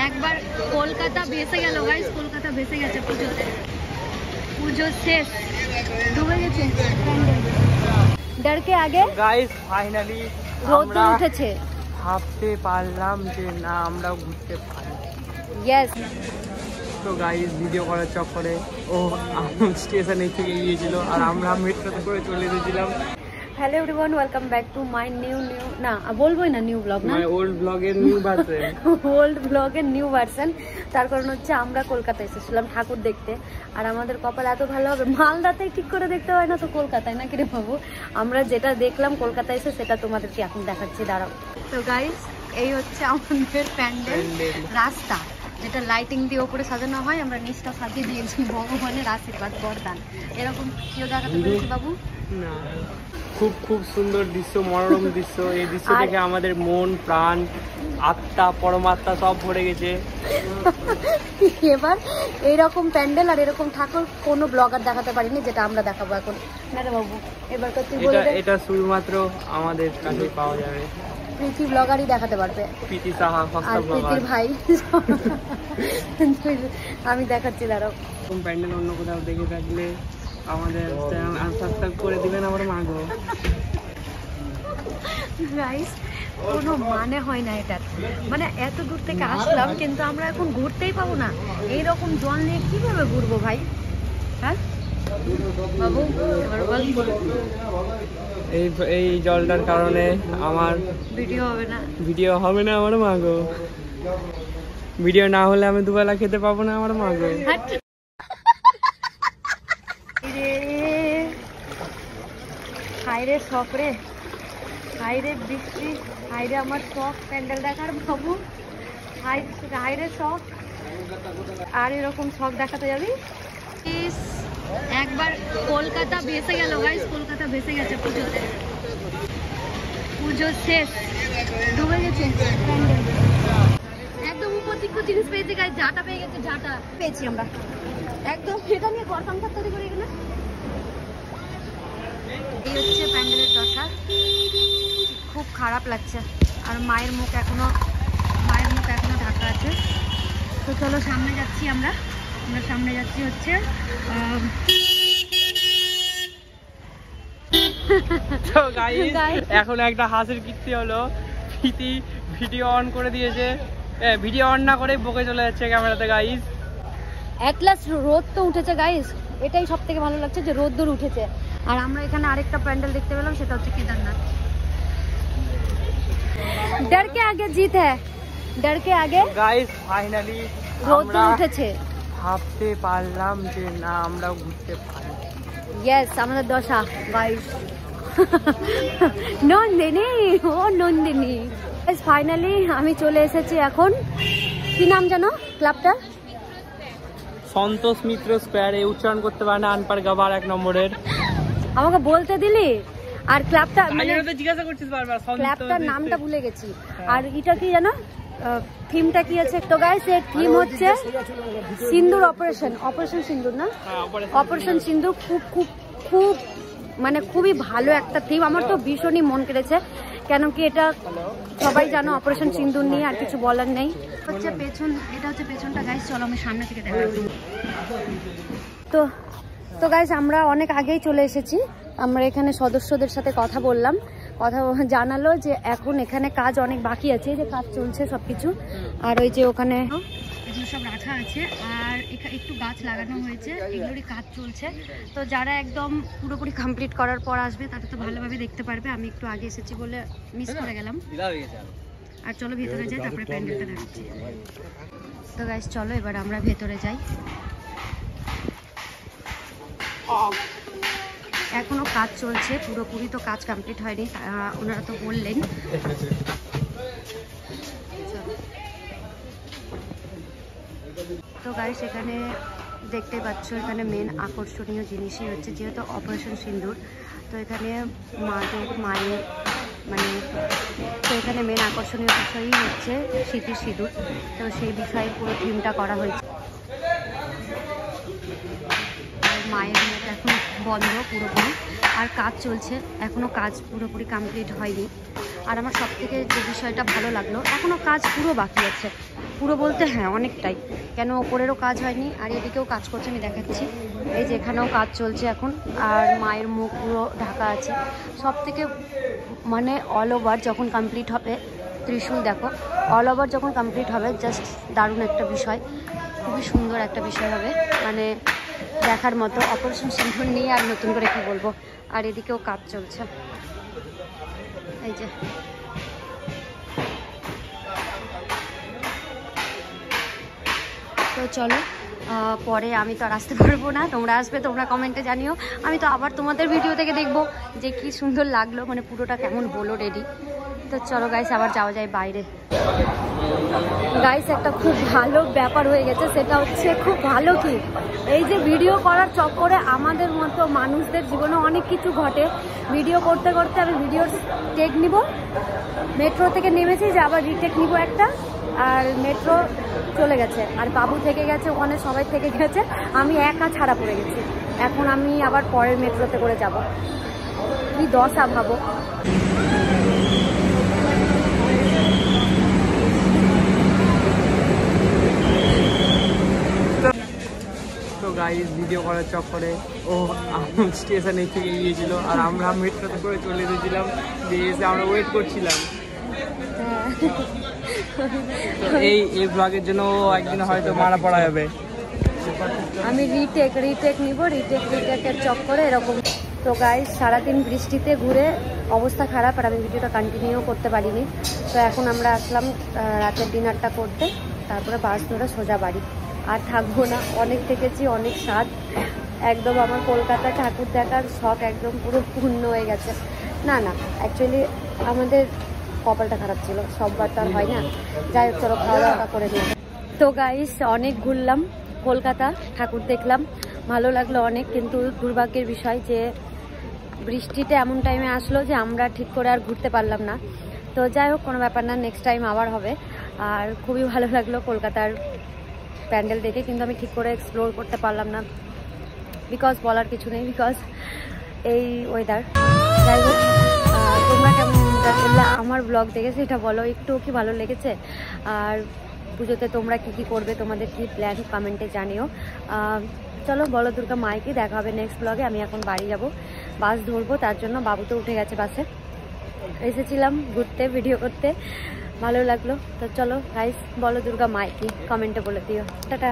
একবার কলকাতা ভেসে গেল গাইস, কলকাতা ভেসে গেছে পুজোতে। পুজো শেষ, ডুবে গেছে প্যান্ডেল। ডরকে আগে গাইস ফাইনালি রোদ উঠেছে, ভাবতে পারলাম যে না আমরাও ঘুরতে পারি। ইয়েস। তো গাইস ভিডিও করার চক্করে ও স্টেশনে থেকে গিয়েছিল আর আমরা মেট্রোতে করে চলে এসেছিলাম। Hello everyone, welcome back to my new না বলবোই না নিউ ব্লগ, না ওল্ড ব্লগের নিউ ভার্সন। ওল্ড ব্লগের নিউ ভার্সন। তার কারণ হচ্ছে আমরা কলকাতায় এসেছিলাম ঠাকুর দেখতে, আর আমাদের কপাল এত ভালো হবে, মালদাতে ঠিক করে দেখতে হয় না তো কলকাতায়, না কি রে বাবু? আমরা যেটা দেখলাম কলকাতায় এসে সেটা তোমাদেরকে এখন দেখাচ্ছি, দাঁড়াও। তো গাইস এই হচ্ছে আমাদের প্যান্ডেল রাস্তা, যেটা লাইটিং দিয়ে ওপরে সাজানো হয়, আমরা নিচটা সাজিয়ে দিয়েছি ভগবানের আশীর্বাদ বরদান। এরকম কেউ দেখাতে পেরেছি বাবু? না, খুব খুব সুন্দর দৃশ্য, মনোরম দৃশ্য। এই দৃশ্য দেখে আমাদের মন প্রাণ আত্মা পরমাত্মা সব ভরে গেছে। এবার এইরকম প্যান্ডেল আর এরকম ঠাকুর কোনো ব্লগার দেখাতে পারিনি, যেটা আমরা দেখাবো এখন। না রে বাবু, এবার এটা শুধুমাত্র আমাদের কাছে পাওয়া যাবে, প্রীতি ব্লগারই দেখাতে পারবে, প্রীতি সাহা আর প্রীতির ভাই। আমি দেখাচ্ছি, দাঁড়াও। প্যান্ডেল অন্য কোথাও দেখে থাকলে আমাদের সাবস্ক্রাইব করে দিবেন আমার মা গো। গাইস কোনো মানে হয় না এটার, মানে এত দূর থেকে আসলাম কিন্তু আমরা এখন ঘুরতেই পাবো না। এইরকম জল নিয়ে কিভাবে ঘুরবো ভাই? হ্যাঁ বাবু, এবার বল। এই জলটার কারণে আমার ভিডিও হবে না আমার মা গো। ভিডিও না হলে আমি দুবেলা খেতে পাবো না আমার মা গো। হাইরে শখ রে, হাইরে বৃষ্টি, হাইরে আমার শখ প্যান্ডেল দেখার বাবু, হাইরে শখ। আর এরকম শখ দেখাতে যাবি? একবার কলকাতা ভেসে গেল গাইস, কলকাতা ভেসে গেছে পুজোতে। পুজো শেষ, ডুবে গেছে প্যান্ডেল। একদম উপযুক্ত জিনিস পেয়েছি গাইস, ঝাঁটা পেয়ে গেছে, ঝাঁটা পেয়েছি আমরা একদম। এটা নিয়ে ঘর সংসার তৈরি করে গেলে। এই হচ্ছে প্যান্ডেলের দশা, খুব খারাপ লাগছে। আর মায়ের মুখ এখনো ঢাকা আছে। তো চলো সামনে যাচ্ছি, আমরা সামনে যাচ্ছি হচ্ছে এখন একটা হাসির কীর্তি হলো, প্রীতি ভিডিও অন করে দিয়েছে, ভিডিও অন না করে বকে চলে যাচ্ছে ক্যামেরাতে। গাইস এট লাস্ট রোদ তো উঠেছে গাইস, এটাই সব থেকে ভালো লাগছে যে রোদ দূর উঠেছে। আর আমরা এখানে আরেকটা প্যান্ডেল দেখতে পেলাম, সেটা হচ্ছে কেদারনাথ। ডর কে আগে জিত হ্যায়, ডর কে আগে। গাইস ফাইনালি রোদ উঠেছে, ভাবতে পারলাম যে না আমরাও ঘুরতে পারি। ইয়েস, আমাদের দশা গাইস। নন্দিনী, ও নন্দিনী। ফাইনালি আমি চলে এসেছি এখন, কি নাম জানো ক্লাবটা? সন্তোষ মিত্র স্কোয়ারে। উচ্চারণ করতে পারে না আনপার গাবার 1 নম্বরের। আমাকে বলতে দিলি? আর ক্লাবটা মানে জিজ্ঞাসা করছিস বারবার, ক্লাবটার নামটা ভুলে গেছি। আর এটা কি জানো থিমটা কি আছে? তো গাইস এর থিম হচ্ছে সিন্দুর অপারেশন, অপারেশন সিন্দুর, না অপারেশন সিন্দুর। খুব খুব খুব মানে খুবই ভালো একটা থিম, আমার তো ভীষণই মন কেড়েছে। কেন কি এটা সবাই জানো অপারেশন সিন্দুর নিয়ে, আর কিছু বলার নেই। হচ্ছে পেছন, এটা হচ্ছে পেছনটা গাইস, চলো আমি সামনে থেকে দেখাচ্ছি। তো গাইস আমরা অনেক আগেই চলে এসেছি। আমরা এখানে সদস্যদের সাথে কথা বললাম, কথা জানালো যে এখন এখানে কাজ অনেক বাকি আছে, যে কাজ চলছে সবকিছু। আর ওই যে ওখানে এগুলো সব রাখা আছে, আর একটু গাছ লাগানো হয়েছে, এগুলোরই কাজ চলছে। তো যারা একদম পুরোপুরি কমপ্লিট করার পর আসবে তারা তো ভালোভাবে দেখতে পারবে। আমি একটু আগে এসেছি বলে মিস করে গেলাম। আর চলো ভেতরে যাই, তারপরে প্যান্ডেলটা দেখাচ্ছি। তো গাইস চলো এবার আমরা ভেতরে যাই। এখনো কাজ চলছে, পুরোপুরি তো কাজ কমপ্লিট হয়নি, ওনারা তো বললেন। তো গাইস এখানে দেখতে পাচ্ছ, এখানে মেন আকর্ষণীয় জিনিসই হচ্ছে যেহেতু অপারেশন সিন্দুর, তো এখানে মায়ের মানে তো এখানে মেন আকর্ষণীয় বিষয়ই হচ্ছে স্মৃতির সিঁদুর। তো সেই বিষয়ে পুরো থিমটা করা হয়েছে। মায়ের মুখ এখন বন্ধ পুরোপুরি, আর কাজ চলছে, এখনও কাজ পুরোপুরি কমপ্লিট হয়নি। আর আমার সব থেকে যে বিষয়টা ভালো লাগলো, এখনও কাজ পুরো বাকি আছে, পুরো বলতে হ্যাঁ অনেকটাই, কেন ওপরেরও কাজ হয়নি আর এদিকেও কাজ করছে, আমি দেখাচ্ছি। এই যে এখানেও কাজ চলছে এখন, আর মায়ের মুখ পুরো ঢাকা আছে। সব থেকে মানে অল ওভার যখন কমপ্লিট হবে, ত্রিশূল দেখো অল ওভার যখন কমপ্লিট হবে, জাস্ট দারুণ একটা বিষয়, খুবই সুন্দর একটা বিষয় হবে, মানে দেখার মতো। অপারেশন সিন্ধুর নিয়ে আর নতুন করে কি বলবো। আর এদিকেও কাজ চলছে, এই যে তো চলো পরে, আমি তো আর আসতে পারবো না, তোমরা আসবে, তোমরা কমেন্টে জানিও। আমি তো আবার তোমাদের ভিডিও থেকে দেখবো যে কি সুন্দর লাগলো, মানে পুরোটা কেমন বলো রেডি। তো চলো গাইস আবার যাওয়া যায় বাইরে। গাইস একটা খুব ভালো ব্যাপার হয়ে গেছে, সেটা হচ্ছে খুব ভালো কি, এই যে ভিডিও করার চক্করে আমাদের মতো মানুষদের জীবনে অনেক কিছু ঘটে। ভিডিও করতে করতে আমি ভিডিওর টেক নিব, মেট্রো থেকে নেমেছি যে আবার রিটেক নিব একটা, আর মেট্রো চলে গেছে আর বাবু থেকে গেছে, ওখানে সবাই থেকে গেছে, আমি একা ছাড়া পড়ে গেছি। এখন আমি আবার পরের মেট্রোতে করে যাব, কি দশা ভাবো। তো গাইস ভিডিও করার চক্করে ও স্টেশনে থেকে গিয়েছিল আর আমরা মেট্রোতে করে চলে এসেছিলাম, যে এসে আমরা ওয়েট করছিলাম। তো এই ব্লগের জন্য একদিন হয়তো মারা পড়া যাবে। আমি রিটেক নিব, রিটেকের চক্করে এরকম। তো গাইস সারাদিন বৃষ্টিতে ঘুরে অবস্থা খারাপ, আর আমি ভিডিওটা কন্টিনিউ করতে পারিনি। তো এখন আমরা আসলাম রাতের ডিনারটা করতে, তারপরে বাস ধরে সোজা বাড়ি। আর থাকবো না, অনেক দেখেছি, অনেক স্বাদ, একদম আমার কলকাতা ঠাকুর দেখার শখ একদম পুরো পূর্ণ হয়ে গেছে। না অ্যাকচুয়ালি আমাদের কপালটা খারাপ ছিল, সববার তো আর হয় না। যাই হোক চলো খাওয়া দাওয়া করে নিই। তো গাইস অনেক ঘুরলাম কলকাতা, ঠাকুর দেখলাম, ভালো লাগলো অনেক, কিন্তু দুর্ভাগ্যের বিষয় যে বৃষ্টিটা এমন টাইমে আসলো যে আমরা ঠিক করে আর ঘুরতে পারলাম না। তো যাই হোক কোনো ব্যাপার না, নেক্সট টাইম আবার হবে। আর খুবই ভালো লাগলো কলকাতার প্যান্ডেল দেখে, কিন্তু আমি ঠিক করে এক্সপ্লোর করতে পারলাম না, বিকজ বলার কিছু নেই, বিকজ এই ওয়েদার। যাই হোক তোমরা কেমন এনজয় করলে আমার ব্লগ দেখে সেটা বলো, একটু কি ভালো লেগেছে? আর পুজোতে তোমরা কি করবে, তোমাদের কি প্ল্যান কমেন্টে জানিও। চলো বলো দুর্গা মাইকে দেখা হবে নেক্সট ব্লগে। আমি এখন বাড়ি যাব, বাস ধরবো, তার জন্য বাবু তো উঠে গেছে বাসে। এসেছিলাম ঘুরতে, ভিডিও করতে, ভালো লাগলো। তো চলো গাইস বলো দুর্গা মাইকে কমেন্টে বলে দিও। টাটা।